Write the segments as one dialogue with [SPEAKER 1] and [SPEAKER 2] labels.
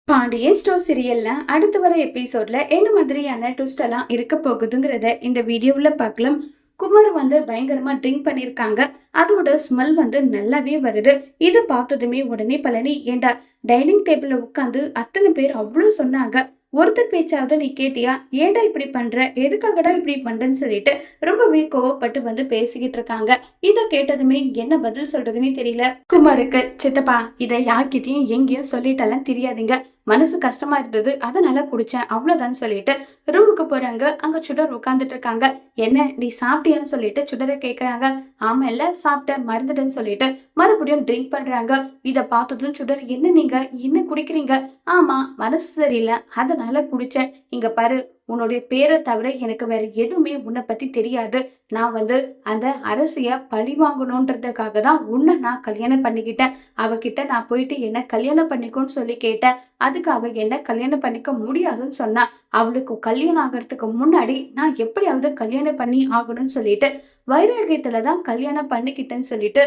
[SPEAKER 1] Pandian store சீரியல்ல அடுத்து வர எபிசோட்ல என்ன மாதிரியான ட்விஸ்ட் எல்லாம் இருக்க போகுதுங்கிறத இந்த வீடியோவுல பார்க்கலாம். குமார் வந்து பயங்கரமா ட்ரிங்க் பண்ணிருக்காங்க. அதோட ஸ்மெல் வந்து நல்லாவே வருது. இதை பார்த்ததுமே உடனே பழனி, ஏண்டா டைனிங் டேபிள்ல உட்காந்து அத்தனை பேர் அவ்வளோ சொன்னாங்க, ஒருத்தர் பேச்சாவது நீ கேட்டியா? ஏன்டா இப்படி பண்ற, எதுக்காகடா இப்படி பண்றேன்னு சொல்லிட்டு ரொம்பவே கோவப்பட்டு வந்து பேசிக்கிட்டு இருக்காங்க. இதை கேட்டதுமே என்ன பதில் சொல்றதுன்னே தெரியல குமாருக்கு. சித்தப்பா, இதை யார்கிட்டயும் எங்கேயும் சொல்லிட்டெல்லாம் தெரியாதீங்க, மனசு கஷ்டமா இருந்தது அதனால குடிச்சேன் அவ்வளவுதான் சொல்லிட்டு ரூமுக்கு போறாங்க. அங்க சுடர் உட்கார்ந்துட்டு இருக்காங்க. என்ன நீ சாப்பிட்டியான்னு சொல்லிட்டு சுடரை கேக்குறாங்க. ஆமா இல்ல சாப்பிட்டேன் மறந்துட்டேன்னு சொல்லிட்டு மறுபடியும் ட்ரிங்க் பண்றாங்க. இத பார்த்ததும் சுடர், என்ன நீங்க என்ன குடிக்கிறீங்க? ஆமா மனசு சரியில்லை அதனால குடிச்சேன். இங்க பாரு, உன்னுடைய பேரை தவிர எனக்கு வேற எதுவுமே உன்னை பத்தி தெரியாது. நான் வந்து அந்த அரசிய பழி வாங்கணுன்றதுக்காக தான் உன்னை நான் கல்யாணம் பண்ணிக்கிட்டேன். அவகிட்ட நான் போயிட்டு என்ன கல்யாணம் பண்ணிக்கோன்னு சொல்லி கேட்டேன். அதுக்கு அவ என்ன கல்யாணம் பண்ணிக்க முடியாதுன்னு சொன்னா. அவளுக்கு கல்யாணம் ஆகிறதுக்கு முன்னாடி நான் எப்படியாவது கல்யாணம் பண்ணி ஆகணும்னு சொல்லிட்டு வைராகியத்துலதான் கல்யாணம் பண்ணிக்கிட்டேன்னு சொல்லிட்டு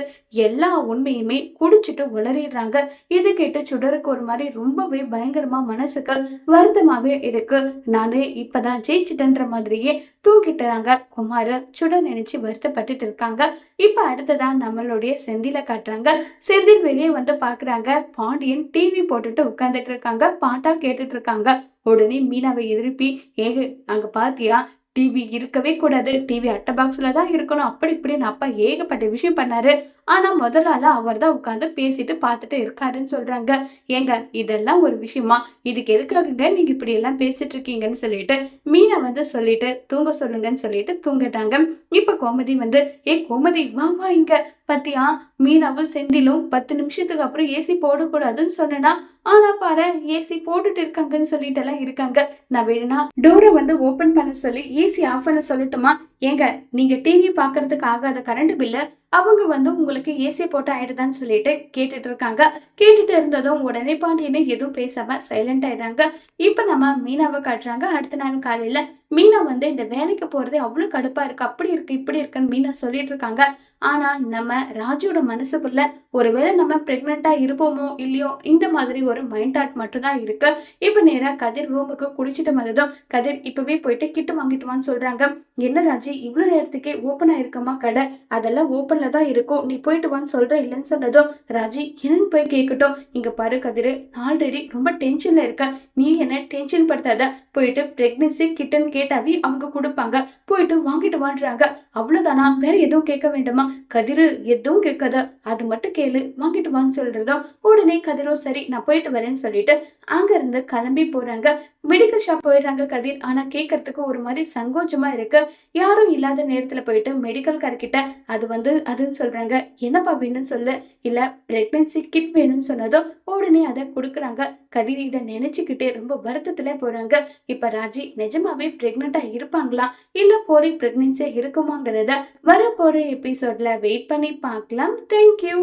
[SPEAKER 1] எல்லா உண்மையுமே குடிச்சிட்டு உளறிடுறாங்க. இது கேட்டு சுடருக்கு ஒரு மாதிரி ரொம்பவே பயங்கரமா மனசுக்கு வருத்தமாவே இருக்கு. நானு இப்பதான் ஜெயிச்சிட்டேன்ற மாதிரியே தூங்கிட்டுறாங்க. குமார சுடர் நினைச்சு வருத்தப்பட்டுட்டு இருக்காங்க. இப்ப அடுத்ததான் நம்மளுடைய செந்தில காட்டுறாங்க. செந்தில் வெளியே வந்து பாக்குறாங்க. பாண்டியன் டிவி போட்டுட்டு உட்கார்ந்துட்டு இருக்காங்க, பாட்டா கேட்டுட்டு இருக்காங்க. உடனே மீனாவை எதிர்ப்பி, ஏக அங்க பாத்தியா, டிவி இருக்கவே கூடாது, டிவி அட்டை பாக்ஸ்ல தான் இருக்கணும், அப்படி இப்படின்னு அப்பா ஏகப்பட்ட விஷயம் பண்ணாரு. ஆனா முதலால அவர் தான் உட்காந்து பேசிட்டு பார்த்துட்டு இருக்காருன்னு சொல்றாங்க. ஏங்க இதெல்லாம் ஒரு விஷயமா? இதுக்கு எதுக்காகங்க நீங்க இப்படி எல்லாம் பேசிட்டு இருக்கீங்கன்னு சொல்லிட்டு மீனா வந்து சொல்லிட்டு தூங்க சொல்லுங்கன்னு சொல்லிட்டு தூங்கிட்டாங்க. இப்ப கோமதி வந்து, கோமதி வா வா இங்க, பத்தியா மீனாவும் செந்திலும் 10 நிமிஷத்துக்கு அப்புறம் ஏசி போடக்கூடாதுன்னு சொன்னா, ஆனா பாரு ஏசி போட்டுட்டு இருக்காங்கன்னு சொல்லிட்டு எல்லாம் இருக்காங்க. நான் வேணும்னா டோரை வந்து ஓபன் பண்ண சொல்லி ஏசி ஆஃப் பண்ண சொல்லட்டுமா? ஏங்க நீங்க டிவி பாக்குறதுக்கு ஆகாத கரண்ட் பில்ல அவங்க வந்து உங்களுக்கு ஏசி போட்டு ஆயிடுதான்னு சொல்லிட்டு கேட்டுட்டு இருக்காங்க. கேட்டுட்டு இருந்ததும் உடனே பாண்டியனை எதுவும் பேசாம சைலண்ட் ஆயிடுறாங்க. இப்ப நம்ம மீனாவை காட்டுறாங்க. அடுத்த நாள் காலையில மீனா வந்து இந்த வேலைக்கு போறதே அவ்வளவு கடுப்பா இருக்கு, அப்படி இருக்கு இப்படி இருக்குன்னு மீனா சொல்லிட்டு இருக்காங்க. ஆனா நம்ம ராஜுவோட மனசுக்குள்ள ஒருவேளை நம்ம பிரெக்னெண்டா இருப்போமோ இல்லையோ இந்த மாதிரி ஒரு மைண்ட் தாட் மட்டும் தான் இருக்கு. இப்ப நேரா கதிர் ரூமுக்கு குடிச்சிட்டு வந்ததும், கதிர் இப்பவே போயிட்டு கிட்டு வாங்கிட்டு வான்னு சொல்றாங்க. என்ன ராஜி, இவ்வளவு நேரத்துக்கே ஓப்பன் ஆயிருக்கமா கடை? அதெல்லாம் ஓப்பன்ல தான் இருக்கும், நீ போயிட்டு வான்னு சொல்ற இல்லைன்னு சொன்னதும் ராஜி என்னன்னு போய் கேட்கட்டும். இங்க பாரு கதிர், ஆல்ரெடி ரொம்ப டென்ஷன்ல இருக்க, நீ என்ன டென்ஷன் படுத்தாத, போயிட்டு பிரெக்னன்சி கிட்டுன்னு கேட்டாவே அவங்க கொடுப்பாங்க, போயிட்டு வாங்கிட்டு வான்றாங்க. அவ்வளவுதானா, வேற எதுவும் கேட்க வேண்டுமா? கதிரு எதுவும் கேட்காத, அது மட்டும் கேளு, வாங்கிட்டு வான்னு சொல்றதும் உடனே கதிரும் சரி நான் போயிட்டு வரேன்னு சொல்லிட்டு அங்க இருந்து கிளம்பி போறாங்க. மெடிக்கல் ஷாப் போயிடுறாங்க கதிர். ஆனா கேட்கறதுக்கு ஒரு மாதிரி சங்கோச்சமா இருக்கு. யாரும் இல்லாத நேரத்துல போயிட்டு மெடிக்கல் கார்கிட்ட அது வந்து அதுன்னு சொல்றாங்க. என்னப்பா வேணும்னு சொல்லு. இல்ல பிரெக்னன்சி கிட் வேணும்னு சொன்னதும் உடனே அதை கொடுக்குறாங்க. கதிர் இதை நினைச்சுக்கிட்டே ரொம்ப வருத்தத்துல போறாங்க. இப்ப ராஜி நிஜமாவே பிரெக்னெண்டா இருப்பாங்களா இல்ல போலி பிரெக்னன்சியா இருக்குமாங்கிறத வரப்போற எபிசோட்ல வெயிட் பண்ணி பார்க்கலாம். தேங்க்யூ.